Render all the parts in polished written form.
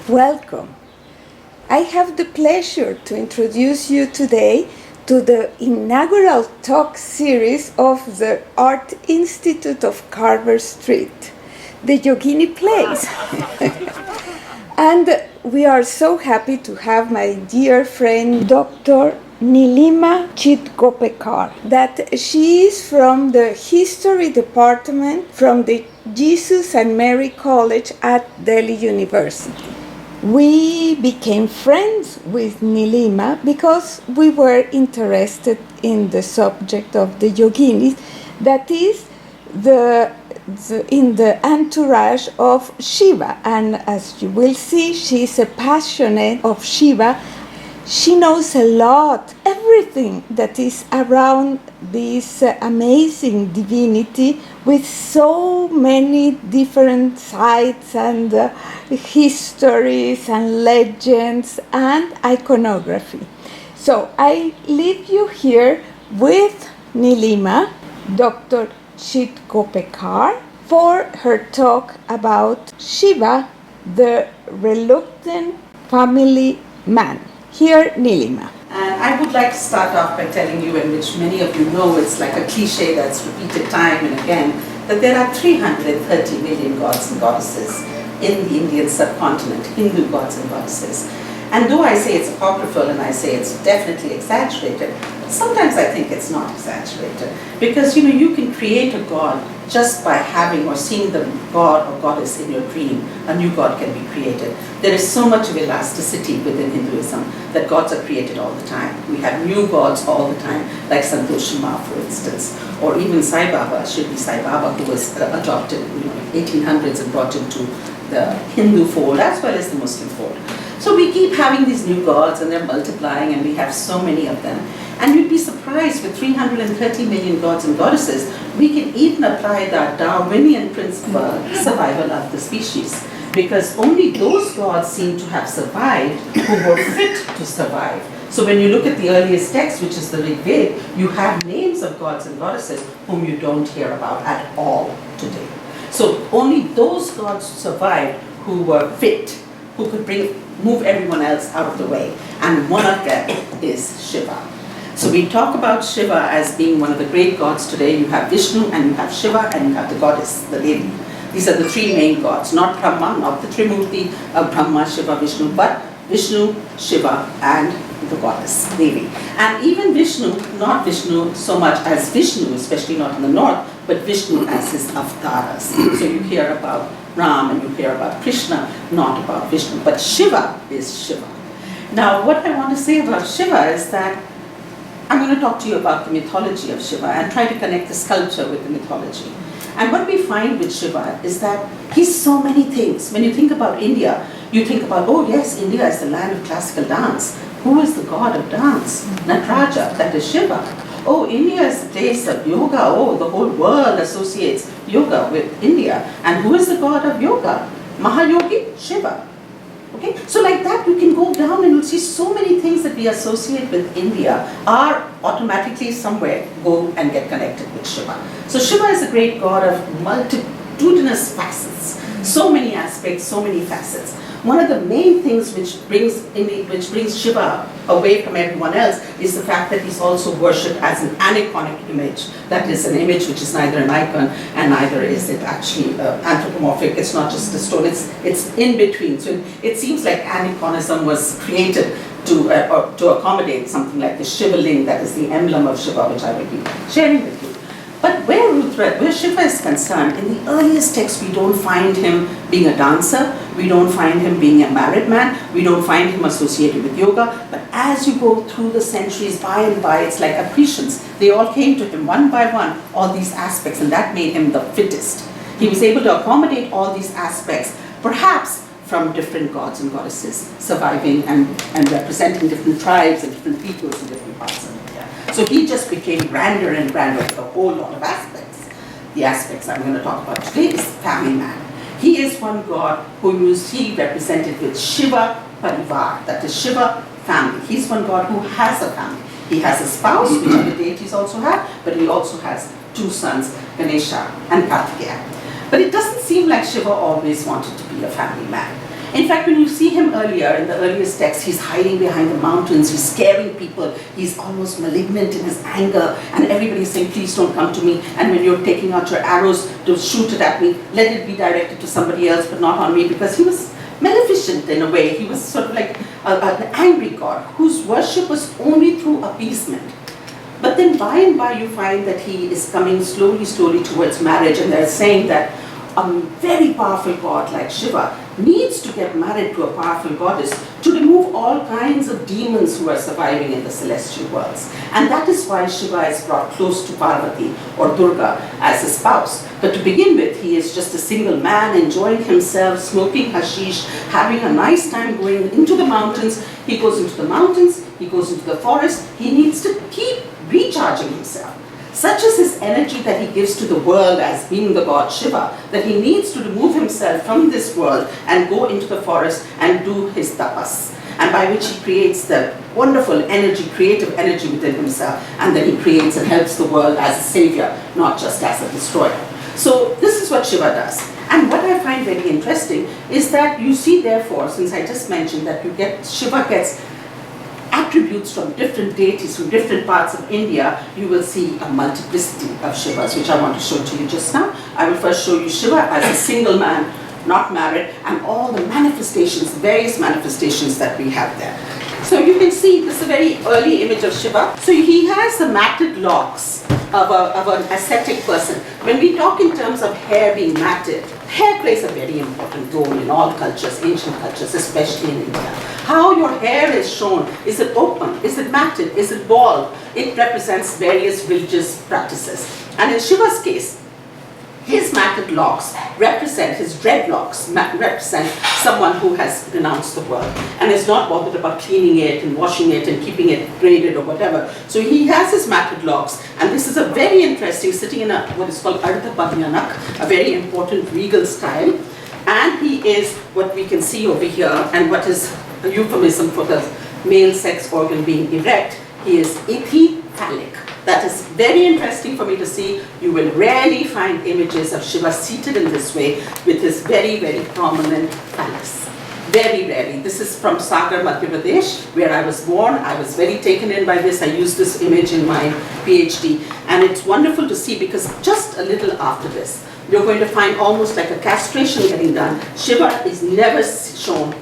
Welcome. I have the pleasure to introduce you today to the inaugural talk series of the Art Institute of Carver Street, the Yogini Plays. And we are so happy to have my dear friend Dr. Nilima Chitgopekar, that she is from the History Department from the Jesus and Mary College at Delhi University. We became friends with Nilima because we were interested in the subject of the yoginis, that is, in the entourage of Shiva. And as you will see, she is a passionate of Shiva. She knows a lot, everything that is around this amazing divinity with so many different sides and histories and legends and iconography. So I leave you here with Nilima, Dr. Chitgopekar, for her talk about Shiva, the reluctant family man. Here, Nilima. And I would like to start off by telling you, and which many of you know, it's like a cliche that's repeated time and again, that there are 330 million gods and goddesses in the Indian subcontinent, Hindu gods and goddesses. And though I say it's apocryphal and I say it's definitely exaggerated, sometimes I think it's not exaggerated. Because you can create a god just by having or seeing the god or goddess in your dream. A new god can be created. There is so much of elasticity within Hinduism that gods are created all the time. We have new gods all the time, like Santoshima, for instance, or even Sai Baba, Shirdi Sai Baba, who was adopted in the 1800s and brought into the Hindu fold as well as the Muslim fold. So we keep having these new gods and they're multiplying and we have so many of them. And you'd be surprised with 330 million gods and goddesses, we can even apply that Darwinian principle of survival of the species. Because only those gods seem to have survived who were fit to survive. So when you look at the earliest text, which is the Rig Veda, you have names of gods and goddesses whom you don't hear about at all today. So only those gods survived who were fit, who could move everyone else out of the way. And one of them is Shiva. So we talk about Shiva as being one of the great gods today. You have Vishnu and you have Shiva and you have the goddess, the Devi. These are the three main gods, not Brahma, not the Trimurti of Brahma, Shiva, Vishnu, but Vishnu, Shiva, and the goddess, Devi. And even Vishnu, not Vishnu so much as Vishnu, especially not in the north, but Vishnu as his avatars. So you hear about Ram and you hear about Krishna, not about Vishnu. But Shiva is Shiva. Now what I want to say about Shiva is that I'm going to talk to you about the mythology of Shiva and try to connect the sculpture with the mythology. And what we find with Shiva is that he's so many things. When you think about India, you think about, oh yes, India is the land of classical dance. Who is the god of dance? Nataraja, that is Shiva. Oh, India is the place of yoga. Oh, the whole world associates yoga with India. And who is the god of yoga? Mahayogi, Shiva. Okay? So like that, you can go down and you'll see so many things that we associate with India are automatically somewhere go and get connected with Shiva. So Shiva is a great god of multitudinous facets. So many aspects, so many facets. One of the main things which brings Shiva away from everyone else is the fact that he's also worshipped as an aniconic image. That is an image which is neither an icon and neither is it actually anthropomorphic. It's not just a stone, it's in between. So it seems like aniconism was created to accommodate something like the Shiva Ling, that is the emblem of Shiva, which I will be sharing with you. But where Shiva is concerned, in the earliest texts we don't find him being a dancer, we don't find him being a married man, we don't find him associated with yoga, but as you go through the centuries, by and by, it's like accretions. They all came to him one by one, all these aspects, and that made him the fittest. He was able to accommodate all these aspects, perhaps from different gods and goddesses, surviving and representing different tribes and different peoples in different parts of India. So he just became grander and grander with a whole lot of aspects. The aspects I'm going to talk about today is family man. He is one god who you see represented with Shiva Parivar, that is Shiva family. He's one god who has a family. He has a spouse, which other deities also have, but he also has two sons, Ganesha and Kartikeya. But it doesn't seem like Shiva always wanted to be a family man. In fact, when you see him earlier, in the earliest text, he's hiding behind the mountains, he's scaring people, he's almost malignant in his anger, and everybody's saying, please don't come to me, and when you're taking out your arrows to shoot it at me, let it be directed to somebody else, but not on me, because he was maleficent in a way. He was sort of like an angry god, whose worship was only through appeasement. But then by and by you find that he is coming slowly towards marriage, and they're saying that a very powerful god like Shiva needs to get married to a powerful goddess to remove all kinds of demons who are surviving in the celestial worlds. And that is why Shiva is brought close to Parvati or Durga as a spouse. But to begin with, he is just a single man enjoying himself, smoking hashish, having a nice time going into the mountains. He goes into the mountains, he goes into the forest, he needs to keep recharging himself. Such is his energy that he gives to the world as being the god Shiva, that he needs to remove himself from this world and go into the forest and do his tapas, and by which he creates the wonderful energy, creative energy within himself, and then he creates and helps the world as a savior, not just as a destroyer. So this is what Shiva does. And what I find very interesting is that you see, therefore, since I just mentioned that Shiva gets attributes from different deities from different parts of India, you will see a multiplicity of Shivas, which I want to show to you just now. I will first show you Shiva as a single man, not married, and all the manifestations, various manifestations that we have there. So you can see this is a very early image of Shiva. So he has the matted locks of an ascetic person. When we talk in terms of hair being matted, hair plays a very important role in all cultures, ancient cultures, especially in India. How your hair is shown, is it open, is it matted, is it bald? It represents various religious practices. And in Shiva's case, his matted locks represent, his dreadlocks represent someone who has renounced the world and is not bothered about cleaning it and washing it and keeping it braided or whatever. So he has his matted locks, and this is a very interesting, sitting in a what is called Ardha Padyanak, a very important regal style. And he is what we can see over here, and what is a euphemism for the male sex organ being erect, he is epiphallic. That is very interesting for me to see. You will rarely find images of Shiva seated in this way with his very, very prominent phallus. Very rarely. This is from Sagar, Madhya Pradesh, where I was born. I was very taken in by this. I used this image in my PhD. And it's wonderful to see, because just a little after this, you're going to find almost like a castration getting done. Shiva is never shown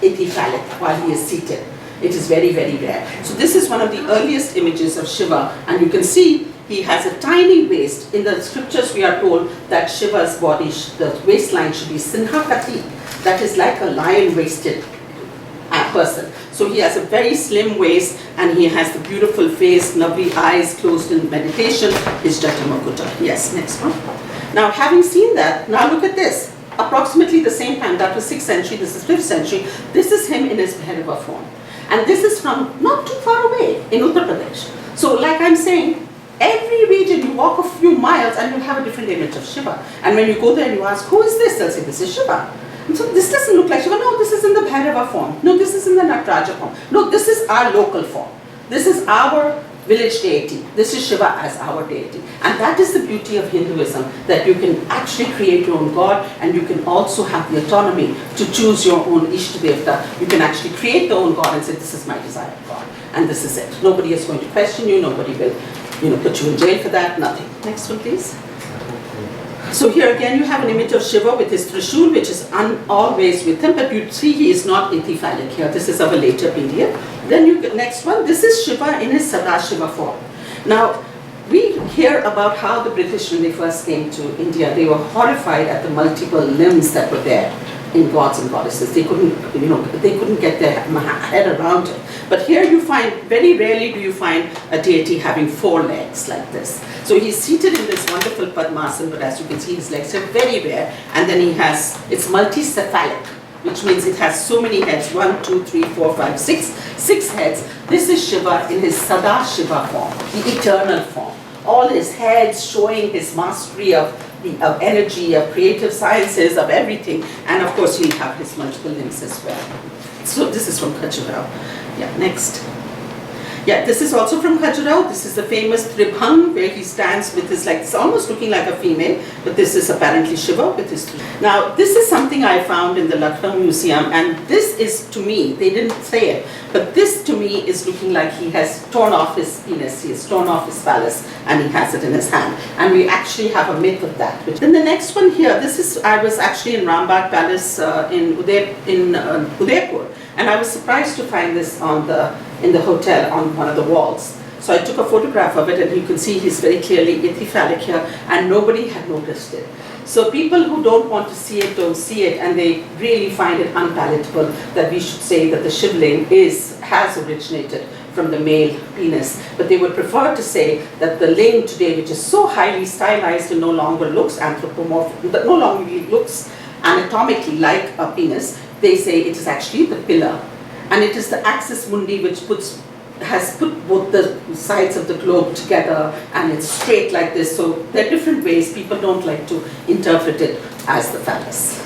epiphallic while he is seated. It is very, very rare. So this is one of the earliest images of Shiva, and you can see he has a tiny waist. In the scriptures we are told that Shiva's body, the waistline should be sinhakati, that is like a lion-waisted person. So he has a very slim waist, and he has the beautiful face, lovely eyes closed in meditation, his Jatamakuta. Yes, next one. Now, having seen that, now look at this. Approximately the same time, that was 6th century, this is 5th century, this is him in his Bhairava form. And this is from not too far away in Uttar Pradesh. So like I'm saying, every region you walk a few miles and you have a different image of Shiva. And when you go there and you ask, who is this? They'll say, this is Shiva. And so this doesn't look like Shiva. No, this is in the Bhairava form. No, this is in the Nataraja form. No, this is our local form. This is our village deity. This is Shiva as our deity. And that is the beauty of Hinduism, that you can actually create your own god, and you can also have the autonomy to choose your own Ishtadevta. You can actually create your own god and say, this is my desired god, and this is it. Nobody is going to question you, nobody will put you in jail for that, nothing. Next one, please. So here again you have an image of Shiva with his Trishul, which is always with him, but you see he is not epiphallic here. This is of a later period. Then next one, this is Shiva in his Sadashiva form. Now, we hear about how the British, when they first came to India, they were horrified at the multiple limbs that were there in gods and goddesses. They couldn't, they couldn't get their head around it. But here you find, very rarely do you find a deity having 4 legs like this. So he's seated in this wonderful Padmasana, but as you can see, his legs are very rare. And then he has, it's multicephalic, which means it has so many heads, 1, 2, 3, 4, 5, 6, 6 heads. This is Shiva in his Sadashiva form, the eternal form. All his heads showing his mastery of energy, of creative sciences, of everything. And of course, he'll have his multiple limbs as well. So this is from Khajuraho. Yeah, next. Yeah, this is also from Khajuraho. This is the famous Tribhang where he stands with his, like, it's almost looking like a female, but this is apparently Shiva with his. Now, this is something I found in the Lucknow Museum, and this is, to me, they didn't say it, but this to me is looking like he has torn off his penis, he has torn off his phallus, and he has it in his hand. And we actually have a myth of that. Then the next one here, this is, I was actually in Rambagh Palace in Udaipur, and I was surprised to find this in the hotel on one of the walls. So I took a photograph of it, and you can see he's very clearly ithyphallic here, and nobody had noticed it. So people who don't want to see it don't see it, and they really find it unpalatable that we should say that the Shivling has originated from the male penis. But they would prefer to say that the ling today, which is so highly stylized and no longer looks anthropomorphic, no longer looks anatomically like a penis, they say it is actually the pillar. And it is the axis mundi which has put both the sides of the globe together, and it's straight like this. So there are different ways. People don't like to interpret it as the phallus.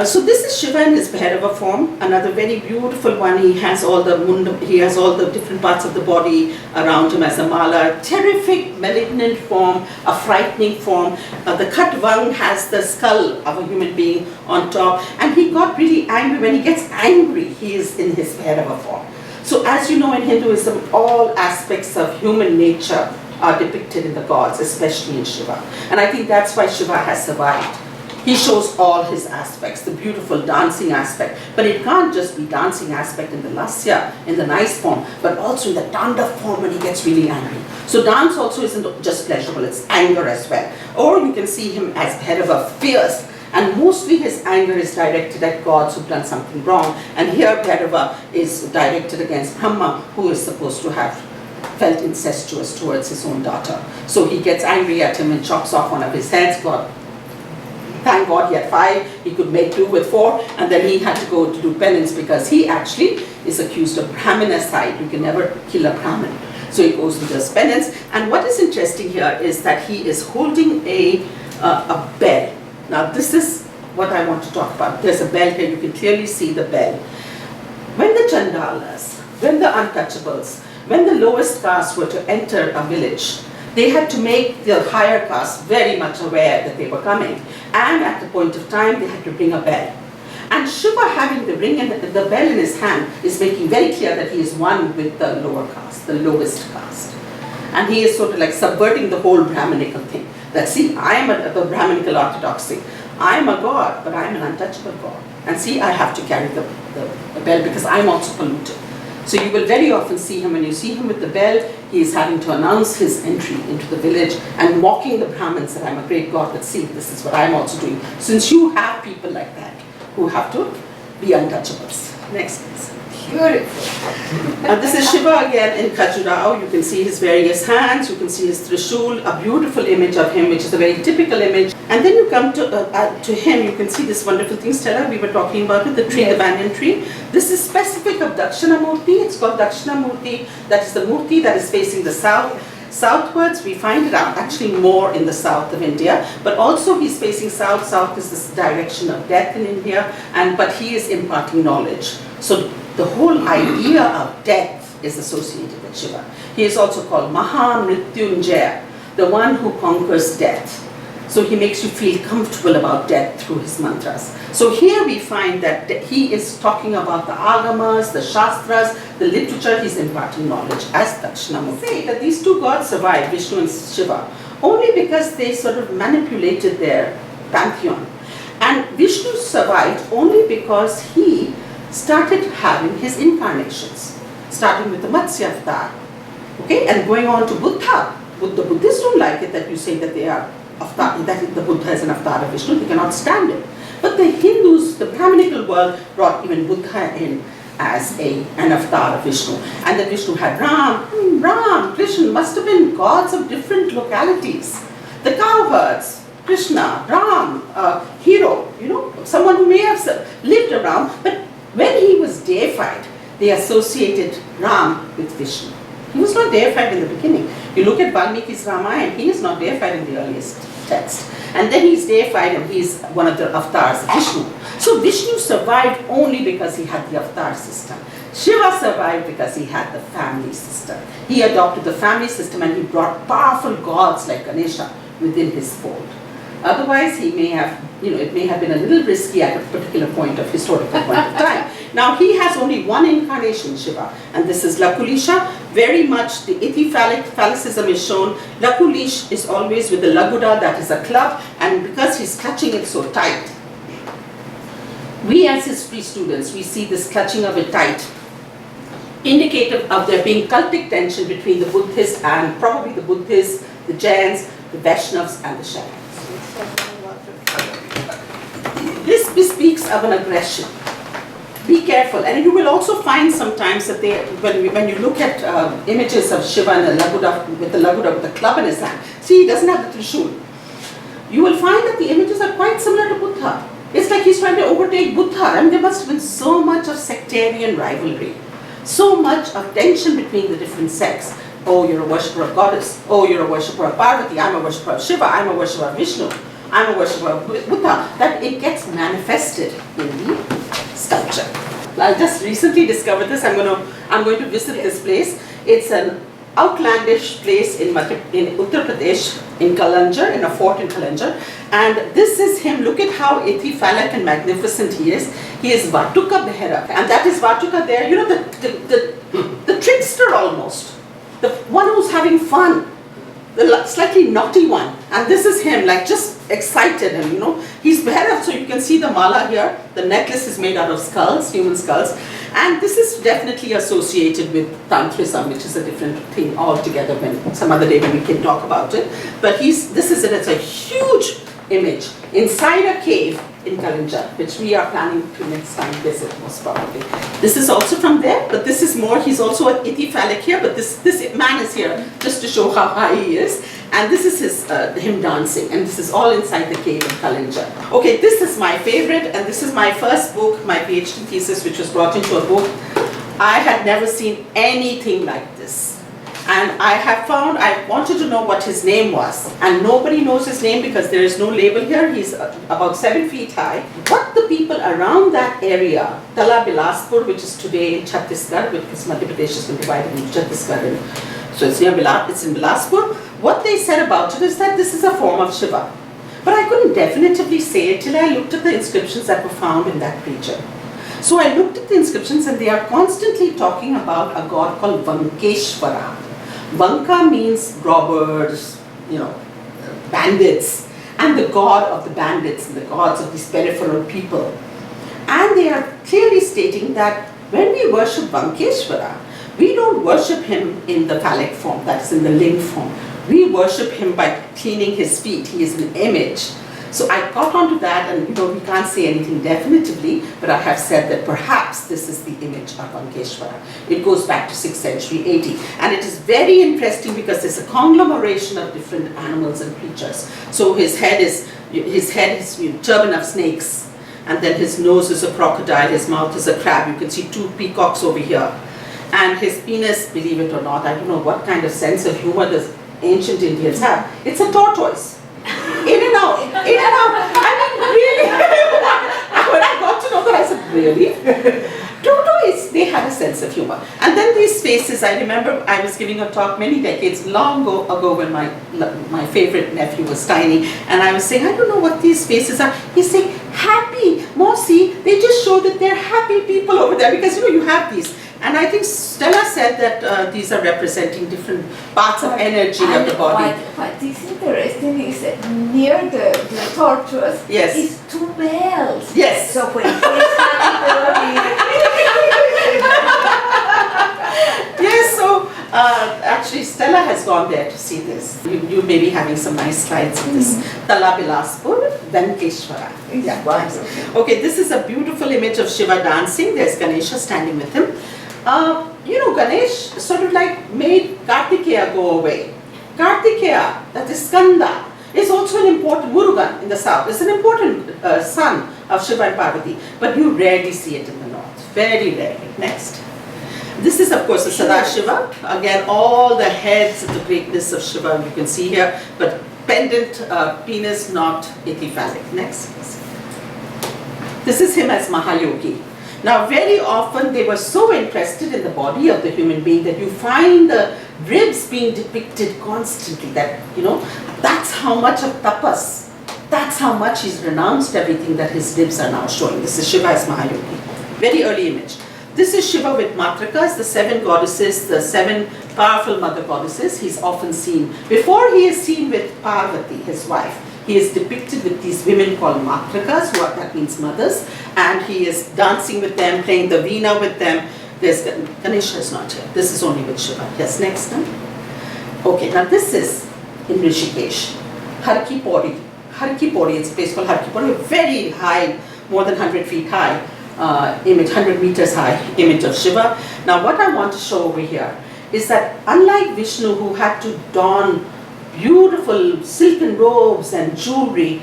So this is Shiva in his Bhairava form, another very beautiful one. He has all the different parts of the body around him as a mala. Terrific malignant form, a frightening form. The Khatvang has the skull of a human being on top, and he got really angry. When he gets angry, he is in his Bhairava form. So as you know, in Hinduism, all aspects of human nature are depicted in the gods, especially in Shiva. And I think that's why Shiva has survived. He shows all his aspects, the beautiful dancing aspect. But it can't just be dancing aspect in the lasya, in the nice form, but also in the tanda form when he gets really angry. So dance also isn't just pleasurable, it's anger as well. Or you can see him as Bhairava, fierce. And mostly his anger is directed at gods who've done something wrong. And here Bhairava is directed against Brahma, who is supposed to have felt incestuous towards his own daughter. So he gets angry at him and chops off one of his heads. Thank God he had 5, he could make do with 4, and then he had to go to do penance because he actually is accused of Brahminacide. You can never kill a Brahmin. So he goes and does penance. And what is interesting here is that he is holding a bell. Now this is what I want to talk about. There's a bell here, you can clearly see the bell. When the Chandalas, when the untouchables, when the lowest caste were to enter a village, they had to make the higher caste very much aware that they were coming. And at the point of time, they had to ring a bell. And Shiva, having the ring and the bell in his hand, is making very clear that he is one with the lower caste, the lowest caste. And he is sort of like subverting the whole Brahminical thing. That see, I am the Brahminical orthodoxy. I am a god, but I am an untouchable god. And see, I have to carry the bell because I am also polluted. So you will very often see him, when you see him with the bell, he is having to announce his entry into the village and mocking the Brahmins that I'm a great god, but see, this is what I'm also doing. Since you have people like that who have to be untouchables. Next, please. Beautiful. Now this is Shiva again in Khajuraho. You can see his various hands, you can see his Trishul, a beautiful image of him, which is a very typical image. And then you come to him, you can see this wonderful thing, Stella, we were talking about it, the tree, the banyan tree. This is specific of Dakshinamurti. It's called Dakshinamurti. That is the Murti that is facing the south. Southwards, we find it out actually more in the south of India, but also he's facing south. South is this direction of death in India, but he is imparting knowledge. So the whole idea of death is associated with Shiva. He is also called Mahamrityunjaya, the one who conquers death. So he makes you feel comfortable about death through his mantras. So here we find that he is talking about the agamas, the shastras, the literature. He's imparting knowledge as Dakshinamurti. Say that these two gods survived, Vishnu and Shiva, only because they sort of manipulated their pantheon. And Vishnu survived only because he started having his incarnations, starting with the Matsya avatar, okay, and going on to Buddha. The Buddhists don't like it that you say that they are avatar, that the Buddha is an avatar of Vishnu. They cannot stand it. But the Hindus, the Brahminical world, brought even Buddha in as an avatar of Vishnu. And then Vishnu had Ram, Krishna, must have been gods of different localities. The cowherds, Krishna, Ram, hero, someone who may have lived around, but when he was deified, they associated Ram with Vishnu. He was not deified in the beginning. You look at Valmiki's Ramayana, he is not deified in the earliest text. And then he's deified and he's one of the avatars of Vishnu. So Vishnu survived only because he had the avatar system. Shiva survived because he had the family system. He adopted the family system and he brought powerful gods like Ganesha within his fold. Otherwise, he may have, it may have been a little risky at a particular historical point of time. Now, he has only one incarnation, Shiva, and this is Lakulisha. Very much the phallicism is shown. Lakulish is always with the Laguda, that is a club, and because he's clutching it so tight, we as his free students, we see this clutching of it tight, indicative of there being cultic tension between the Buddhists and probably the Buddhists, the Jains, the Vaishnavas, and the Shaivas. This bespeaks of an aggression. Be careful, and you will also find sometimes that when you look at images of Shiva and the Laguda with the club in his hand, see, he doesn't have the Trishul. You will find that the images are quite similar to Buddha. It's like he's trying to overtake Buddha. I mean, there must have been so much of sectarian rivalry, so much of tension between the different sects. Oh, you're a worshipper of goddess. Oh, you're a worshipper of Parvati. I'm a worshipper of Shiva. I'm a worshipper of Vishnu. I'm a worshipper of Buddha. That it gets manifested in the sculpture. I just recently discovered this. I'm going to visit this place. It's an outlandish place in Uttar Pradesh, in Kalanjar, in a fort in Kalanjar. And this is him. Look at how ethephalic and magnificent he is. He is Vatuka Behera. And that is Vatuka there, the trickster almost. The one who's having fun. The slightly naughty one. And this is him, like just excited. And he's Behera, so you can see the mala here. The necklace is made out of skulls, human skulls. And this is definitely associated with Tantrism, which is a different thing altogether some other day when we can talk about it. But it's a huge image inside a cave in Kalinjar, which we are planning to next time visit most probably. This is also from there, but this is more, he's also an ethephalic here, but this man is here just to show how high he is. And this is him dancing, and this is all inside the cave in Kalinjar. Okay, this is my favorite, and this is my first book, my PhD thesis, which was brought into a book. I had never seen anything like this. And I wanted to know what his name was. And nobody knows his name because there is no label here. He's about 7 feet high. What the people around that area, Tala Bilaspur, which is today in Chhattisgarh, because Madhya Pradesh has been divided into Chhattisgarh, so it's in Bilaspur. What they said about it is that this is a form of Shiva. But I couldn't definitively say it till I looked at the inscriptions that were found in that region. So I looked at the inscriptions and they are constantly talking about a god called Vankeshwara. Vanka means robbers, bandits, and the god of the bandits and the gods of these peripheral people. And they are clearly stating that when we worship Vankeshwara, we don't worship him in the phallic form, that is in the ling form. We worship him by cleaning his feet. He is an image. So I got onto that, and we can't say anything definitively, but I have said that perhaps this is the image of Vankeshwara. It goes back to 6th century AD, and it is very interesting because there's a conglomeration of different animals and creatures. So his head is turban of snakes, and then his nose is a crocodile, his mouth is a crab. You can see 2 peacocks over here, and his penis, believe it or not, I don't know what kind of sense of humor does ancient Indians have. It's a tortoise. In and out. I mean, really. When I got to know that, I said, really? Tortoise, they had a sense of humor. And then these faces, I remember I was giving a talk many decades long ago when my favorite nephew was tiny, and I was saying, I don't know what these faces are. He's saying, happy. Mosi, they just show that they're happy people over there because, you have these. And I think Stella said that these are representing different parts of energy of the body. What is interesting is that near the tortoise is 2 bells. Yes. So when he's Yes, so actually Stella has gone there to see this. You may be having some nice slides of this. Tala Bilaspur, Vankeshwara. Yeah. Okay, this is a beautiful image of Shiva dancing. There's Ganesha standing with him. Ganesh sort of like made Kartikeya go away. Kartikeya, that is Skanda, is also an important, Murugan in the south, is an important son of Shiva and Parvati, but you rarely see it in the north, very rarely. Next. This is of course a Sadashiva, again all the heads of the greatness of Shiva you can see here, but pendant penis, not ethephalic. Next. This is him as Mahayogi. Now, very often they were so interested in the body of the human being that you find the ribs being depicted constantly. That, that's how much of tapas, that's how much he's renounced everything that his ribs are now showing. This is Shiva as Mahayogi. Very early image. This is Shiva with Matrikas, the 7 goddesses, the 7 powerful mother goddesses. He's often seen, before he is seen with Parvati, his wife, he is depicted with these women called Matrikas, that means mothers, and he is dancing with them, playing the veena with them. Ganesha is not here. This is only with Shiva. Yes, next time. Okay, now this is in Rishikesh. Har Ki Pauri. Har Ki Pauri, it's a place called Har Ki Pauri, a very high, more than 100 feet high image, 100 meters high image of Shiva. Now what I want to show over here is that unlike Vishnu, who had to don beautiful silken robes and jewelry,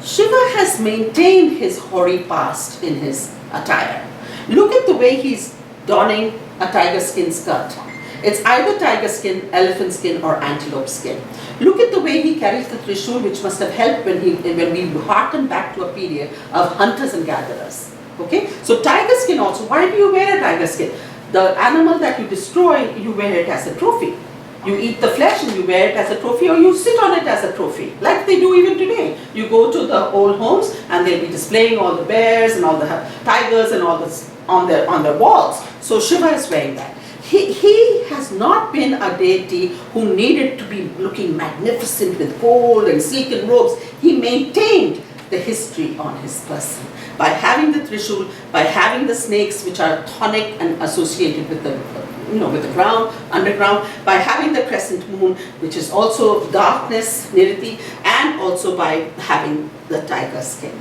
Shiva has maintained his hoary past in his attire. Look at the way he's donning a tiger skin skirt. It's either tiger skin, elephant skin, or antelope skin. Look at the way he carries the trishul, which must have helped when we harken back to a period of hunters and gatherers. Okay, so tiger skin also. Why do you wear a tiger skin? The animal that you destroy, you wear it as a trophy. You eat the flesh and you wear it as a trophy, or you sit on it as a trophy, like they do even today. You go to the old homes and they'll be displaying all the bears and all the tigers and all this on the walls. So Shiva is wearing that. He has not been a deity who needed to be looking magnificent with gold and silken robes. He maintained the history on his person by having the trishul, by having the snakes which are tonic and associated with the with the ground, underground, by having the crescent moon, which is also darkness, niriti, and also by having the tiger skin.